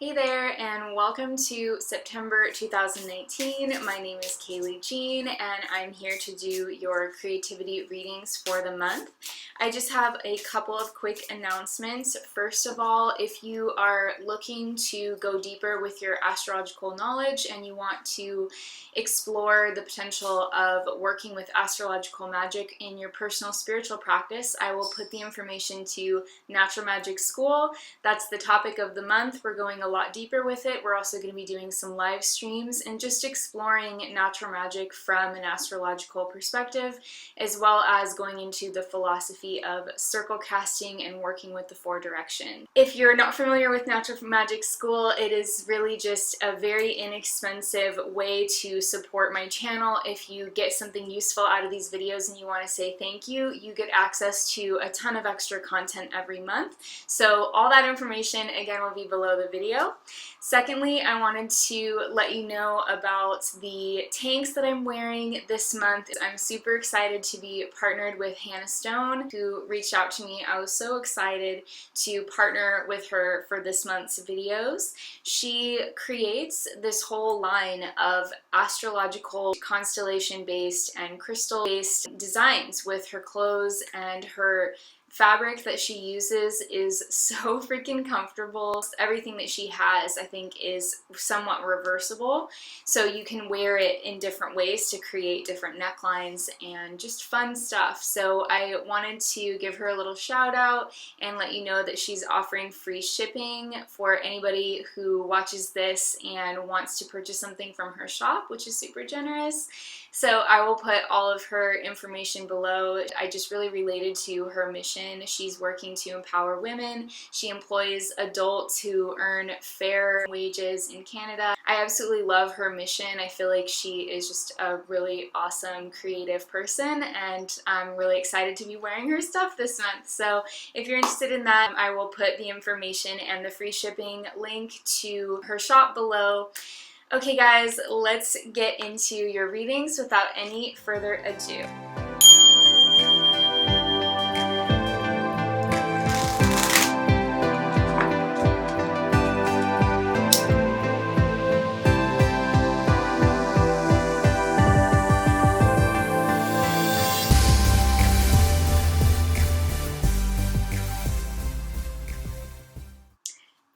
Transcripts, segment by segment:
Hey there, and welcome to September 2019. My name is Kayleigh Jean, and I'm here to do your creativity readings for the month. I just have a couple of quick announcements. First of all, if you are looking to go deeper with your astrological knowledge and you want to explore the potential of working with astrological magic in your personal spiritual practice, I will put the information to Natural Magic School. That's the topic of the month. We're going a lot deeper with it. We're also going to be doing some live streams and just exploring natural magic from an astrological perspective, as well as going into the philosophy of circle casting and working with the four direction. If you're not familiar with Natural Magic School, it is really just a very inexpensive way to support my channel. If you get something useful out of these videos and you want to say thank you, you get access to a ton of extra content every month. So all that information, again, will be below the video. Secondly, I wanted to let you know about the tanks that I'm wearing this month. I'm super excited to be partnered with Hannah Stone, who reached out to me. I was so excited to partner with her for this month's videos. She creates this whole line of astrological, constellation-based and crystal-based designs with her clothes, and her fabric that she uses is so freaking comfortable. Everything that she has, I think, is somewhat reversible, so you can wear it in different ways to create different necklines and just fun stuff. So I wanted to give her a little shout out and let you know that she's offering free shipping for anybody who watches this and wants to purchase something from her shop, which is super generous. So I will put all of her information below. I just really related to her mission. She's working to empower women. She employs adults who earn fair wages in Canada. I absolutely love her mission. I feel like she is just a really awesome creative person, and I'm really excited to be wearing her stuff this month. So if you're interested in that, I will put the information and the free shipping link to her shop below. Okay guys, let's get into your readings without any further ado.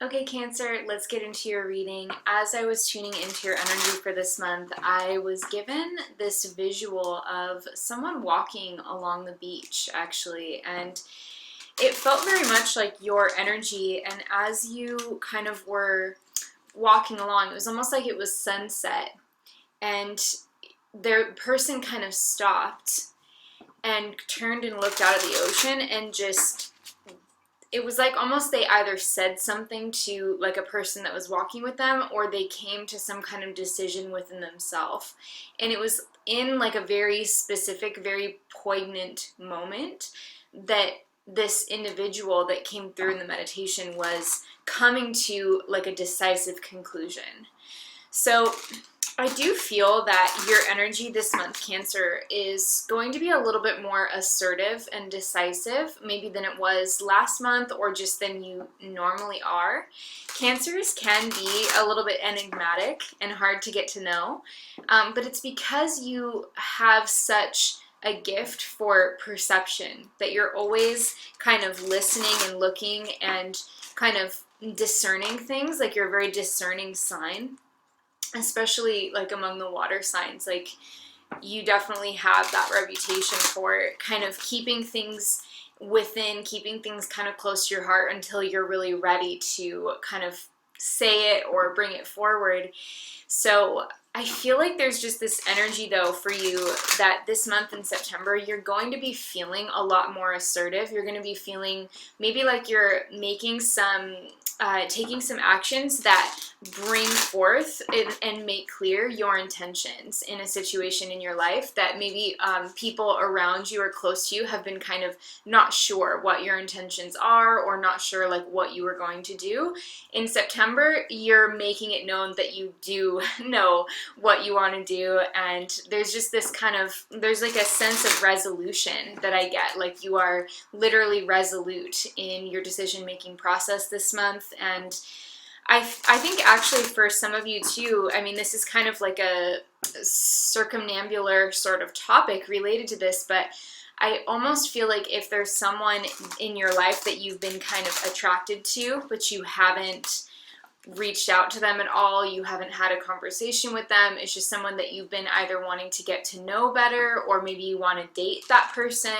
Okay, Cancer, let's get into your reading. As I was tuning into your energy for this month, I was given this visual of someone walking along the beach, actually, and it felt very much like your energy. And as you kind of were walking along, it was almost like it was sunset, and the person kind of stopped and turned and looked out at the ocean, and just, it was like almost they either said something to like a person that was walking with them, or they came to some kind of decision within themselves. And it was in like a very specific, very poignant moment that this individual that came through in the meditation was coming to like a decisive conclusion. So I do feel that your energy this month, Cancer, is going to be a little bit more assertive and decisive, maybe than it was last month, or just than you normally are. Cancers can be a little bit enigmatic and hard to get to know, but it's because you have such a gift for perception that you're always kind of listening and looking and kind of discerning things. Like, you're a very discerning sign, especially like among the water signs. Like, you definitely have that reputation for kind of keeping things within, keeping things kind of close to your heart until you're really ready to kind of say it or bring it forward. So I feel like there's just this energy though for you that this month in September, you're going to be feeling a lot more assertive. You're going to be feeling maybe like you're making some taking some actions that bring forth and make clear your intentions in a situation in your life that maybe people around you or close to you have been kind of not sure what your intentions are, or not sure like what you were going to do. In September, you're making it known that you do know what you want to do, and there's just this kind of, there's like a sense of resolution that I get. Like, you are literally resolute in your decision-making process this month, and I think actually for some of you too, I mean, this is kind of like a circumambular sort of topic related to this, but I almost feel like if there's someone in your life that you've been kind of attracted to, but you haven't reached out to them at all, you haven't had a conversation with them, it's just someone that you've been either wanting to get to know better, or maybe you want to date that person,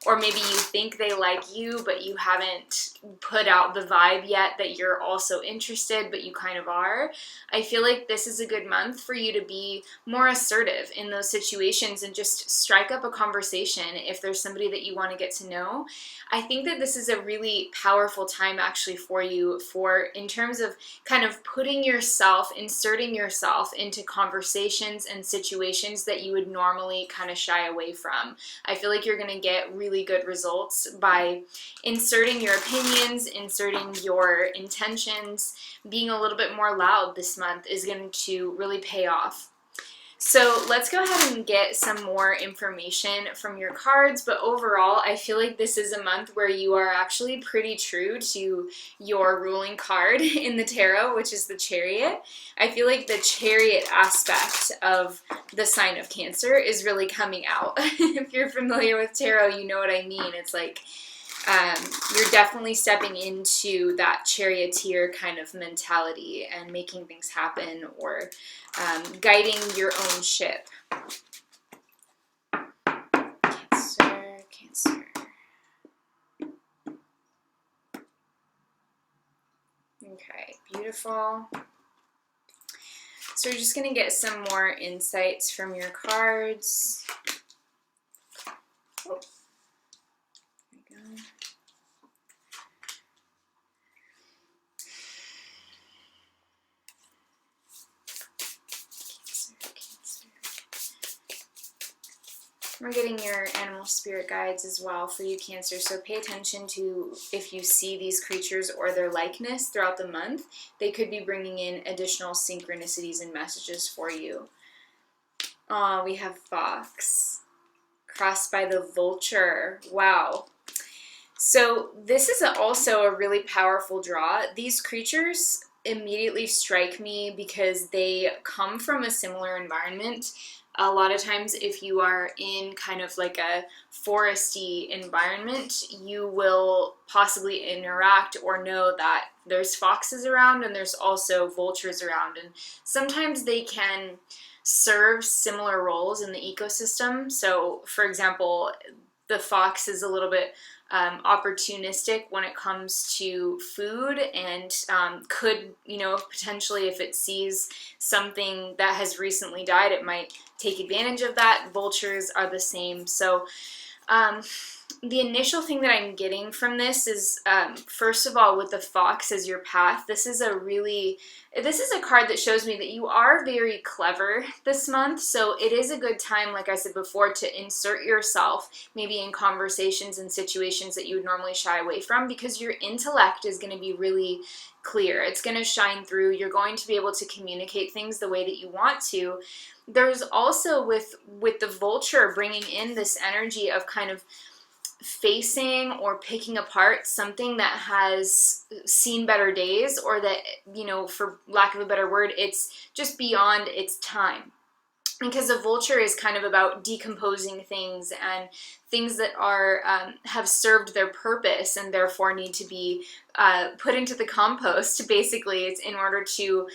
or maybe you think they like you, but you haven't put out the vibe yet that you're also interested, but you kind of are. I feel like this is a good month for you to be more assertive in those situations and just strike up a conversation if there's somebody that you want to get to know. I think that this is a really powerful time actually for you, for in terms of kind of putting yourself, inserting yourself into conversations and situations that you would normally kind of shy away from. I feel like you're going to get really good results by inserting your opinions, inserting your intentions. Being a little bit more loud this month is going to really pay off. So let's go ahead and get some more information from your cards, but overall I feel like this is a month where you are actually pretty true to your ruling card in the tarot, which is the Chariot. I feel like the Chariot aspect of the sign of Cancer is really coming out. If you're familiar with tarot, you know what I mean. It's like you're definitely stepping into that charioteer kind of mentality and making things happen, or guiding your own ship. Cancer, Cancer. Okay, beautiful. So we're just going to get some more insights from your cards. Oh. There we go. We're getting your animal spirit guides as well for you, Cancer, so pay attention to if you see these creatures or their likeness throughout the month. They could be bringing in additional synchronicities and messages for you. We have Fox, crossed by the Vulture. Wow. So this is also a really powerful draw. These creatures immediately strike me because they come from a similar environment. A lot of times if you are in kind of like a foresty environment, you will possibly interact or know that there's foxes around and there's also vultures around. And sometimes they can serve similar roles in the ecosystem. So for example, the fox is a little bit opportunistic when it comes to food, and could, potentially if it sees something that has recently died, it might take advantage of that. Vultures are the same. So the initial thing that I'm getting from this is, first of all, with the fox as your path, this is a card that shows me that you are very clever this month. So it is a good time, like I said before, to insert yourself maybe in conversations and situations that you would normally shy away from, because your intellect is going to be really clear. It's going to shine through. You're going to be able to communicate things the way that you want to. There's also with the vulture bringing in this energy of kind of facing or picking apart something that has seen better days, or that, for lack of a better word, it's just beyond its time. Because a vulture is kind of about decomposing things and things that are have served their purpose and therefore need to be put into the compost. Basically, it's in order to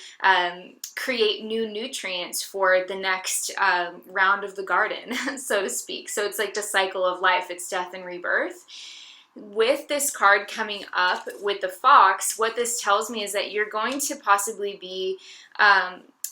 create new nutrients for the next round of the garden, so to speak. So it's like the cycle of life. It's death and rebirth. With this card coming up with the fox, what this tells me is that you're going to possibly be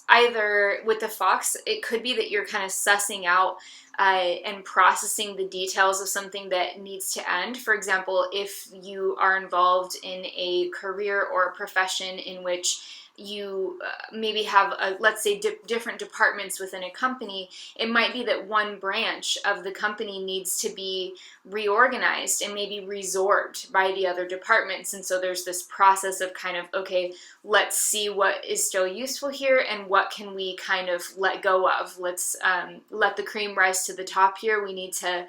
either with the fox, it could be that you're kind of sussing out and processing the details of something that needs to end. For example, if you are involved in a career or a profession in which you maybe have, let's say, different departments within a company, it might be that one branch of the company needs to be reorganized and maybe resorbed by the other departments. And so there's this process of kind of, okay, let's see what is still useful here and what can we kind of let go of. Let's let the cream rise rise to the top here. We need to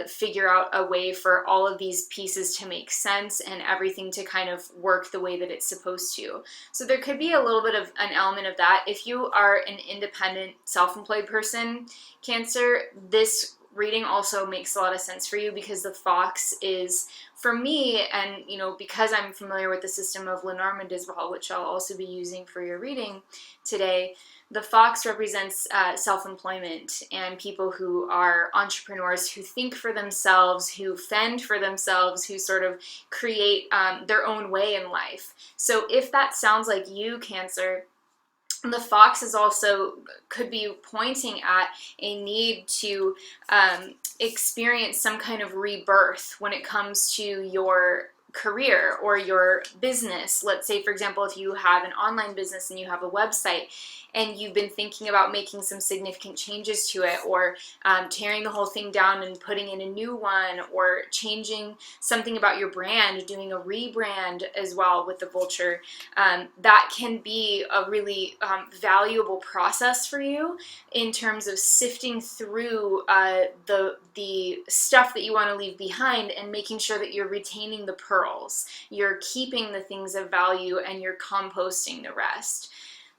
figure out a way for all of these pieces to make sense and everything to kind of work the way that it's supposed to. So there could be a little bit of an element of that. If you are an independent, self-employed person, Cancer, this reading also makes a lot of sense for you, because the fox is, for me, and because I'm familiar with the system of Lenormand as well, which I'll also be using for your reading today, the fox represents self-employment and people who are entrepreneurs, who think for themselves, who fend for themselves, who sort of create their own way in life. So if that sounds like you, Cancer, the fox is also could be pointing at a need to experience some kind of rebirth when it comes to your career or your business. Let's say, for example, if you have an online business and you have a website and you've been thinking about making some significant changes to it, or tearing the whole thing down and putting in a new one, or changing something about your brand, doing a rebrand as well with the vulture, that can be a really valuable process for you in terms of sifting through the stuff that you want to leave behind and making sure that you're retaining the pearls, you're keeping the things of value, and you're composting the rest.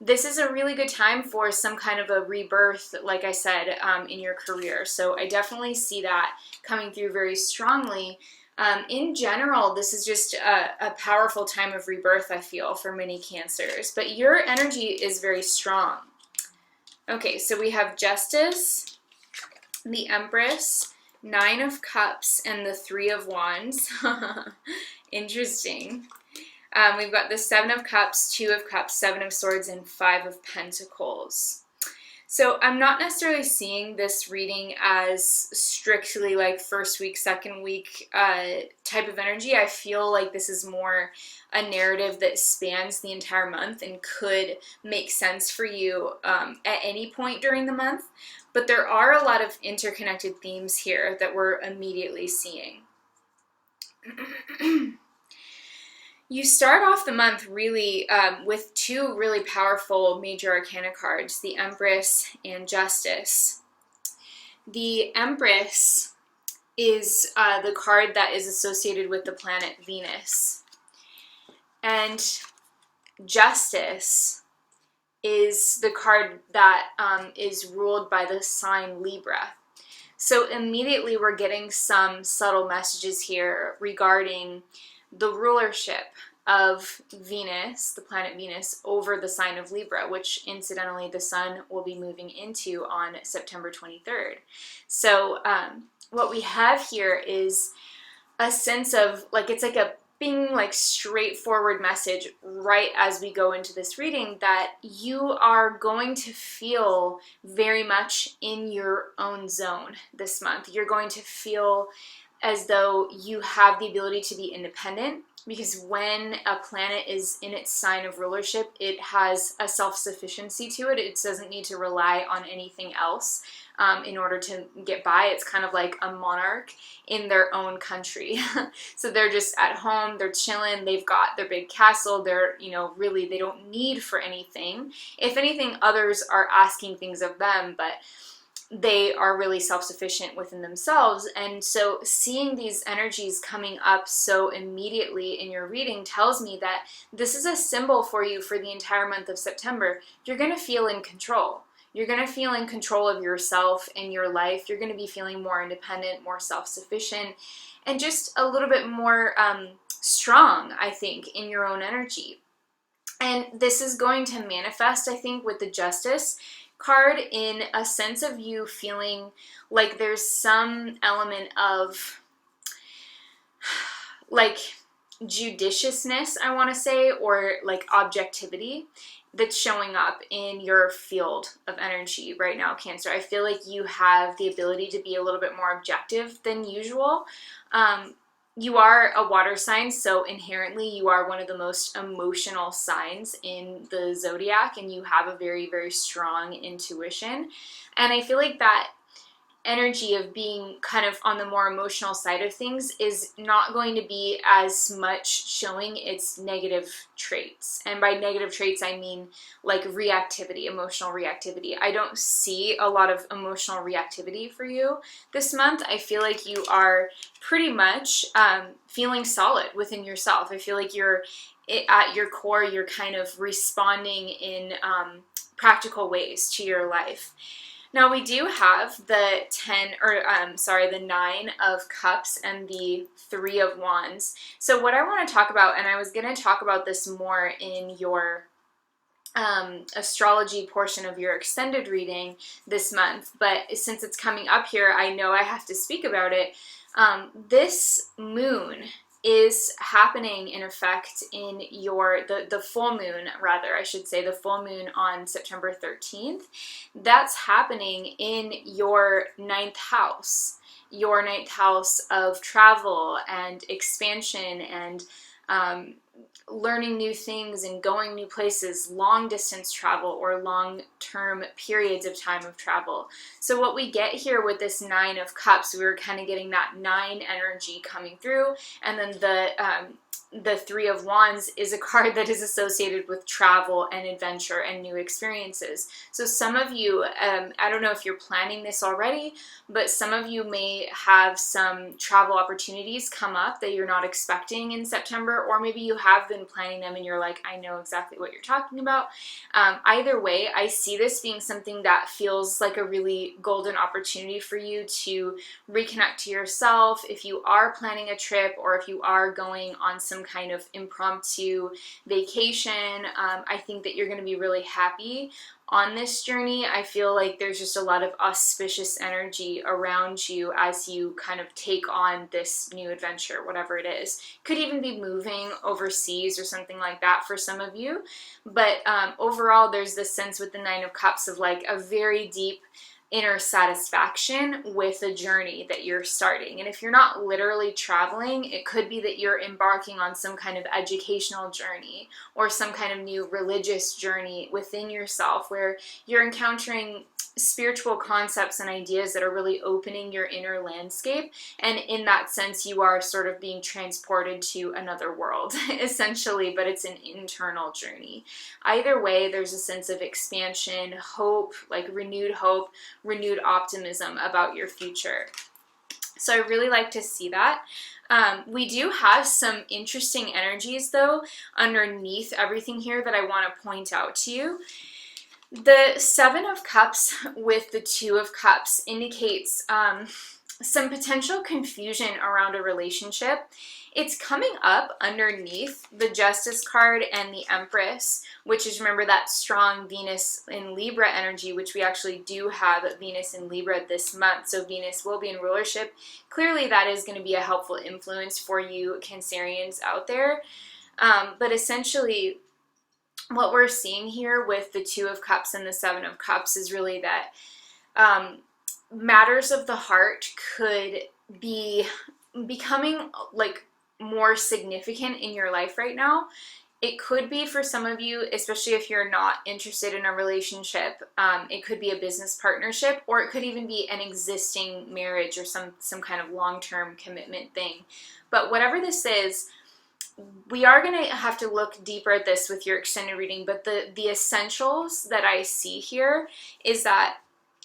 This is a really good time for some kind of a rebirth, like I said, in your career. So I definitely see that coming through very strongly. In general, this is just a powerful time of rebirth, I feel, for many Cancers. But your energy is very strong. Okay, so we have Justice, the Empress, Nine of Cups, and the Three of Wands. Interesting. We've got the Seven of Cups, Two of Cups, Seven of Swords, and Five of Pentacles. So I'm not necessarily seeing this reading as strictly like first week, second week type of energy. I feel like this is more a narrative that spans the entire month and could make sense for you at any point during the month. But there are a lot of interconnected themes here that we're immediately seeing. You start off the month really with two really powerful major arcana cards, the Empress and Justice. The Empress is the card that is associated with the planet Venus. And Justice is the card that is ruled by the sign Libra. So immediately we're getting some subtle messages here regarding the rulership of Venus, the planet Venus, over the sign of Libra, which incidentally the sun will be moving into on September 23rd. So what we have here is a sense of, like, it's like a bing, like straightforward message right as we go into this reading, that you are going to feel very much in your own zone this month. You're going to feel as though you have the ability to be independent, because when a planet is in its sign of rulership, it has a self-sufficiency to it. It doesn't need to rely on anything else in order to get by. It's kind of like a monarch in their own country. So they're just at home, they're chilling, they've got their big castle, they're, really, they don't need for anything. If anything, others are asking things of them, but they are really self-sufficient within themselves. And so seeing these energies coming up so immediately in your reading tells me that this is a symbol for you for the entire month of September. You're going to feel in control. You're going to feel in control of yourself and your life. You're going to be feeling more independent, more self-sufficient, and just a little bit more strong, I think, in your own energy. And this is going to manifest, I think, with the Justice card in a sense of you feeling like there's some element of like judiciousness, I want to say, or like objectivity that's showing up in your field of energy right now, Cancer. I feel like you have the ability to be a little bit more objective than usual. You are a water sign, so inherently you are one of the most emotional signs in the zodiac, and you have a very, very strong intuition. And I feel like that energy of being kind of on the more emotional side of things is not going to be as much showing its negative traits. And by negative traits, I mean like reactivity, emotional reactivity. I don't see a lot of emotional reactivity for you this month. I feel like you are pretty much feeling solid within yourself. I feel like you're at your core, you're kind of responding in practical ways to your life. Now we do have the the 9 of Cups and the 3 of Wands. So what I want to talk about, and I was going to talk about this more in your astrology portion of your extended reading this month, but since it's coming up here, I know I have to speak about it. This moon is happening in effect in the full moon, rather, I should say, the full moon on September 13th. That's happening in your 9th house, of travel and expansion and learning new things and going new places, long distance travel or long term periods of time of travel. So what we get here with this 9 of Cups, we were kind of getting that 9 energy coming through, and then the 3 of Wands is a card that is associated with travel and adventure and new experiences. So some of you, I don't know if you're planning this already, but some of you may have some travel opportunities come up that you're not expecting in September, or maybe you have been planning them and you're like, I know exactly what you're talking about. Either way, I see this being something that feels like a really golden opportunity for you to reconnect to yourself. If you are planning a trip or if you are going on some kind of impromptu vacation, I think that you're going to be really happy on this journey. I feel like there's just a lot of auspicious energy around you as you kind of take on this new adventure, whatever it is. Could even be moving overseas or something like that for some of you. But overall, there's this sense with the 9 of Cups of like a very deep inner satisfaction with the journey that you're starting. And if you're not literally traveling, it could be that you're embarking on some kind of educational journey or some kind of new religious journey within yourself where you're encountering spiritual concepts and ideas that are really opening your inner landscape. And in that sense, you are sort of being transported to another world, essentially, but it's an internal journey. Either way, there's a sense of expansion, hope, like renewed hope, renewed optimism about your future. So I really like to see that. We do have some interesting energies, though, underneath everything here that I want to point out to you. The 7 of Cups with the 2 of Cups indicates some potential confusion around a relationship. It's coming up underneath the Justice card and the Empress, which is, remember, that strong Venus in Libra energy, which we actually do have Venus in Libra this month. So Venus will be in rulership. Clearly, that is going to be a helpful influence for you Cancerians out there. But essentially, what we're seeing here with the 2 of Cups and the 7 of Cups is really that matters of the heart could be becoming like more significant in your life right now. It could be for some of you, especially if you're not interested in a relationship, it could be a business partnership, or it could even be an existing marriage or some kind of long-term commitment thing. But whatever this is, we are going to have to look deeper at this with your extended reading, but the essentials that I see here is that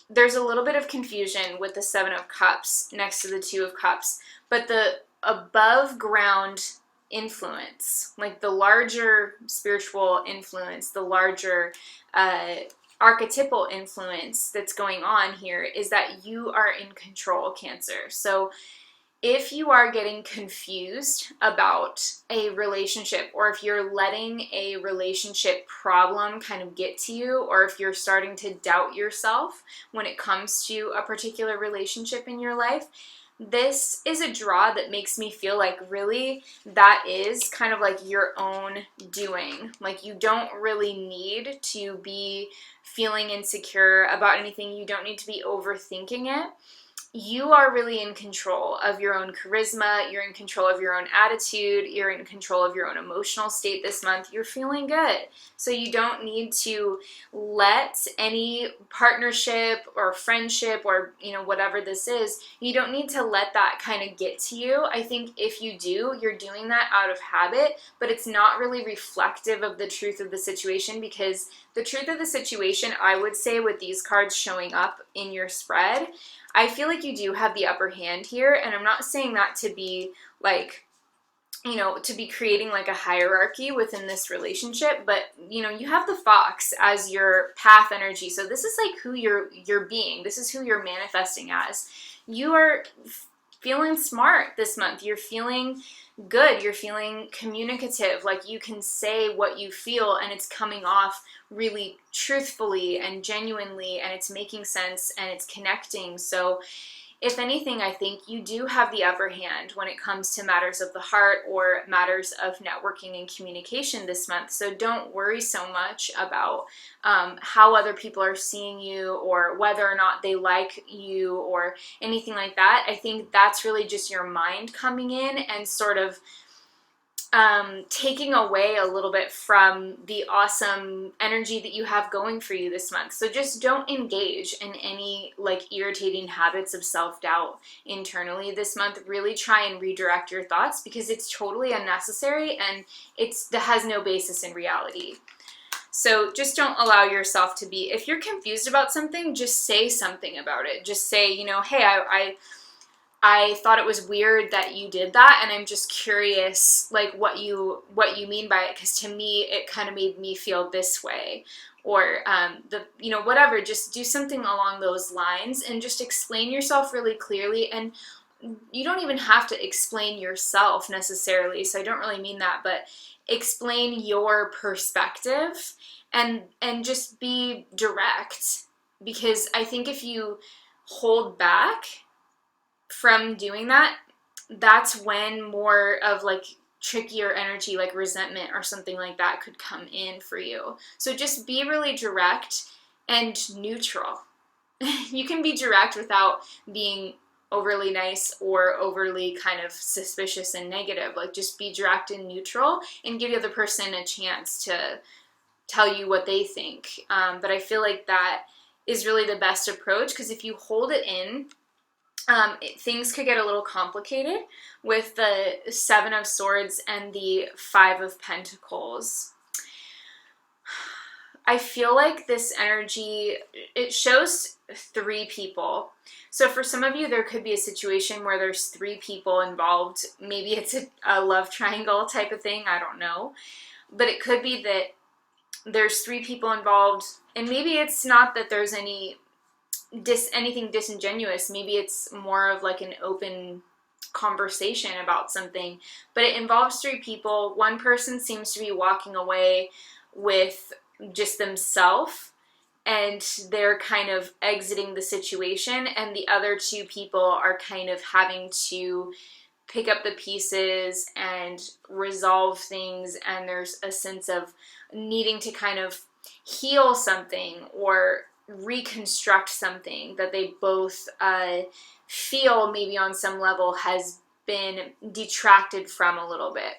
there's a little bit of confusion with the 7 of Cups next to the 2 of Cups, but the above ground influence, like the larger spiritual influence, the larger archetypal influence that's going on here is that you are in control, Cancer. So if you are getting confused about a relationship, or if you're letting a relationship problem kind of get to you, or if you're starting to doubt yourself when it comes to a particular relationship in your life, this is a draw that makes me feel like really that is kind of like your own doing. Like you don't really need to be feeling insecure about anything. You don't need to be overthinking it. you are really in control of your own charisma, you're in control of your own attitude, you're in control of your own emotional state this month. You're feeling good. So you don't need to let any partnership or friendship or, whatever this is, you don't need to let that kind of get to you. I think if you do, you're doing that out of habit, but it's not really reflective of the truth of the situation, because the truth of the situation, I would say, with these cards showing up in your spread, I feel like you do have the upper hand here, and I'm not saying that to be like, to be creating like a hierarchy within this relationship, but you have the fox as your path energy. So this is like who you're being. This is who you're manifesting as. You are feeling smart this month. You're feeling good. You're feeling communicative. Like you can say what you feel and it's coming off really truthfully and genuinely, and it's making sense and it's connecting. So if anything, I think you do have the upper hand when it comes to matters of the heart or matters of networking and communication this month. So don't worry so much about how other people are seeing you or whether or not they like you or anything like that. I think that's really just your mind coming in and sort of taking away a little bit from the awesome energy that you have going for you this month. So just don't engage in any like irritating habits of self-doubt internally this month. Really try and redirect your thoughts, because it's totally unnecessary and that has no basis in reality. So just don't allow yourself to be, if you're confused about something, just say something about it. Just say, hey, I thought it was weird that you did that, and I'm just curious, like, what you mean by it, because to me, it kind of made me feel this way, or whatever. Just do something along those lines, and just explain yourself really clearly. And you don't even have to explain yourself necessarily, so I don't really mean that, but explain your perspective, and just be direct, because I think if you hold back from doing that, that's when more of like trickier energy like resentment or something like that could come in for you. So just be really direct and neutral. You can be direct without being overly nice or overly kind of suspicious and negative. Like just be direct and neutral and give the other person a chance to tell you what they think. But I feel like that is really the best approach, because if you hold it in, things could get a little complicated with the Seven of Swords and the Five of Pentacles. I feel like this energy, it shows three people. So for some of you, there could be a situation where there's three people involved. Maybe it's a love triangle type of thing. I don't know. But it could be that there's three people involved, and maybe it's not that there's anything disingenuous. Maybe it's more of like an open conversation about something, but it involves three people. One person seems to be walking away with just themselves, and they're kind of exiting the situation, and the other two people are kind of having to pick up the pieces and resolve things, and there's a sense of needing to kind of heal something or reconstruct something that they both feel maybe on some level has been detracted from a little bit.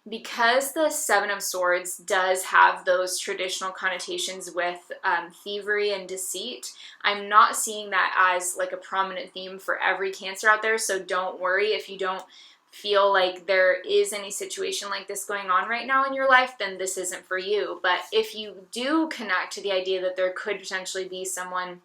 Because the Seven of Swords does have those traditional connotations with thievery and deceit, I'm not seeing that as like a prominent theme for every Cancer out there. So don't worry if you don't feel like there is any situation like this going on right now in your life, then this isn't for you. But if you do connect to the idea that there could potentially be someone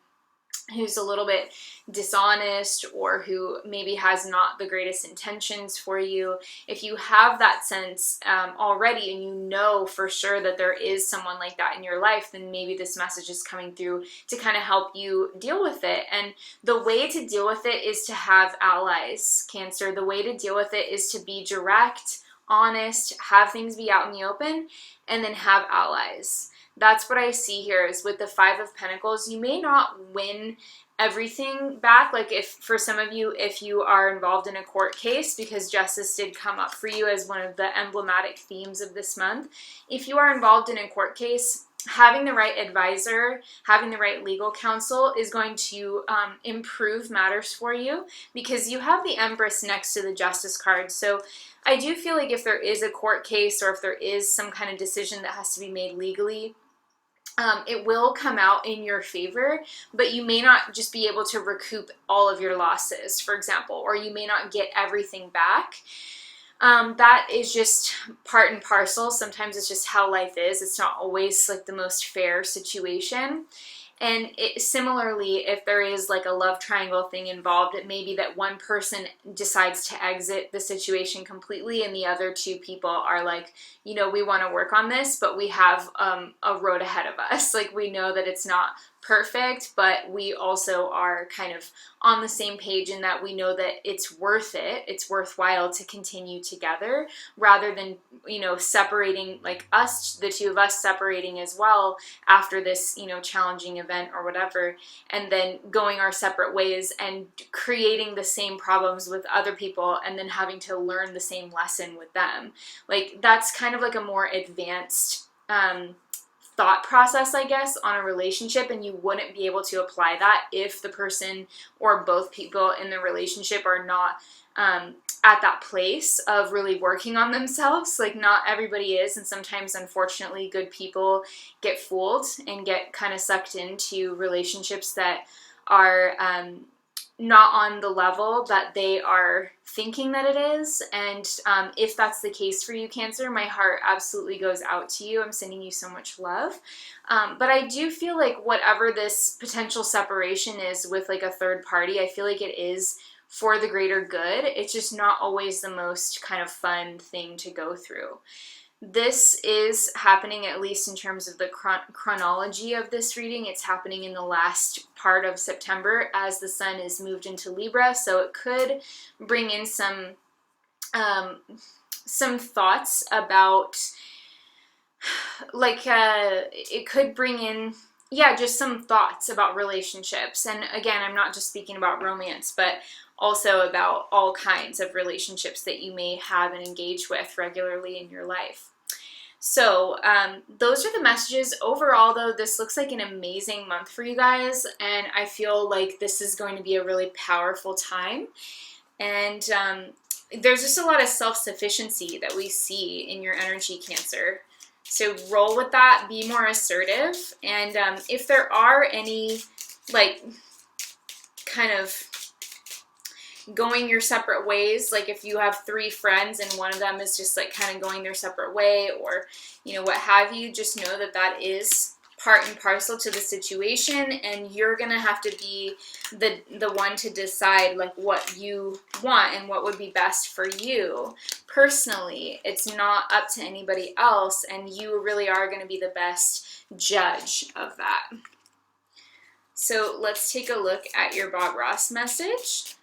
who's a little bit dishonest or who maybe has not the greatest intentions for you, if you have that sense already and you know for sure that there is someone like that in your life, then maybe this message is coming through to kind of help you deal with it. And the way to deal with it is to have allies, Cancer. The way to deal with it is to be direct, honest, have things be out in the open, and then have allies. That's what I see here is with the Five of Pentacles, you may not win everything back. Like if for some of you, if you are involved in a court case, because justice did come up for you as one of the emblematic themes of this month. If you are involved in a court case, having the right advisor, having the right legal counsel is going to improve matters for you, because you have the Empress next to the Justice card. So I do feel like if there is a court case, or if there is some kind of decision that has to be made legally, it will come out in your favor, but you may not just be able to recoup all of your losses, for example, or you may not get everything back. That is just part and parcel. Sometimes it's just how life is. It's not always like the most fair situation. And similarly, if there is like a love triangle thing involved, it may be that one person decides to exit the situation completely, and the other two people are like, you know, we want to work on this, but we have a road ahead of us. Like, we know that it's not perfect, but we also are kind of on the same page in that we know that it's worth it. It's worthwhile to continue together, rather than, you know, separating, like us, the two of us separating as well after this, you know, challenging event or whatever, and then going our separate ways and creating the same problems with other people, and then having to learn the same lesson with them. Like, that's kind of like a more advanced thought process, I guess, on a relationship, and you wouldn't be able to apply that if the person or both people in the relationship are not at that place of really working on themselves. Like, not everybody is, and sometimes, unfortunately, good people get fooled and get kind of sucked into relationships that are not on the level that they are thinking that it is. And if that's the case for you, Cancer, my heart absolutely goes out to you. I'm sending you so much love. But I do feel like whatever this potential separation is with like a third party, I feel like it is for the greater good. It's just not always the most kind of fun thing to go through. This is happening, at least in terms of the chronology of this reading, it's happening in the last part of September as the sun is moved into Libra. So it could bring in some thoughts about, like, it could bring in, yeah, just some thoughts about relationships. And again, I'm not just speaking about romance, but also about all kinds of relationships that you may have and engage with regularly in your life. So those are the messages. Overall, though, this looks like an amazing month for you guys, and I feel like this is going to be a really powerful time. And there's just a lot of self-sufficiency that we see in your energy, Cancer. So roll with that, be more assertive, and if there are any, like, kind of going your separate ways, like if you have 3 friends and one of them is just like kind of going their separate way, or, you know, what have you, just know that that is part and parcel to the situation, and you're gonna have to be the one to decide like what you want and what would be best for you personally. It's not up to anybody else, and you really are going to be the best judge of that. So let's take a look at your Bob Ross message.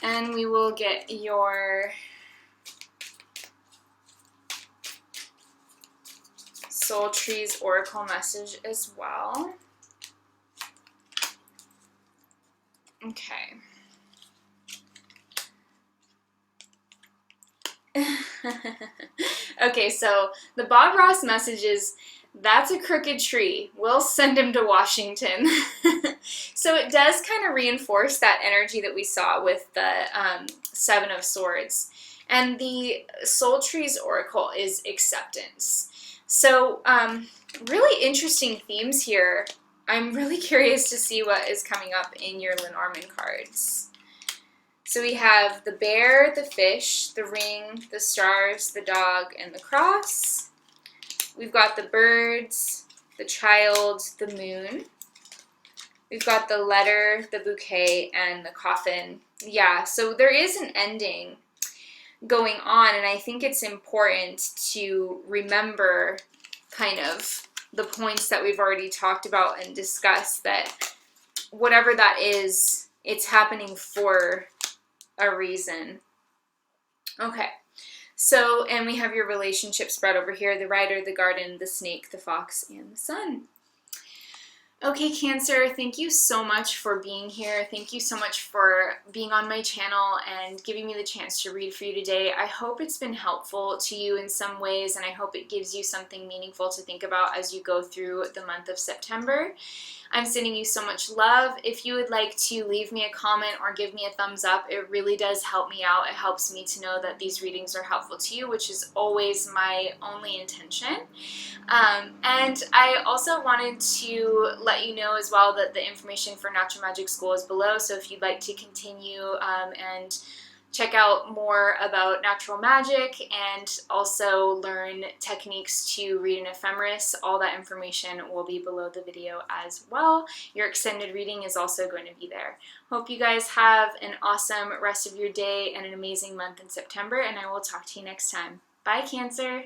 And we will get your Soul Trees Oracle message as well. Okay. Okay, so the Bob Ross message is, that's a crooked tree. We'll send him to Washington. So it does kind of reinforce that energy that we saw with the 7 of Swords. And the Soul Trees Oracle is acceptance. So really interesting themes here. I'm really curious to see what is coming up in your Lenormand cards. So we have the bear, the fish, the ring, the stars, the dog, and the cross. We've got the birds, the child, the moon. We've got the letter, the bouquet, and the coffin. Yeah, so there is an ending going on, and I think it's important to remember kind of the points that we've already talked about and discussed, that whatever that is, it's happening for a reason. Okay, so, and we have your relationship spread over here, the rider, the garden, the snake, the fox, and the sun. Okay, Cancer, thank you so much for being here. Thank you so much for being on my channel and giving me the chance to read for you today. I hope it's been helpful to you in some ways, and I hope it gives you something meaningful to think about as you go through the month of September. I'm sending you so much love. If you would like to leave me a comment or give me a thumbs up, it really does help me out. It helps me to know that these readings are helpful to you, which is always my only intention. And I also wanted to let you know as well that the information for Natural Magic School is below, so if you'd like to continue and check out more about natural magic and also learn techniques to read an ephemeris, all that information will be below the video as well. Your extended reading is also going to be there. Hope you guys have an awesome rest of your day and an amazing month in September, and I will talk to you next time. Bye, Cancer!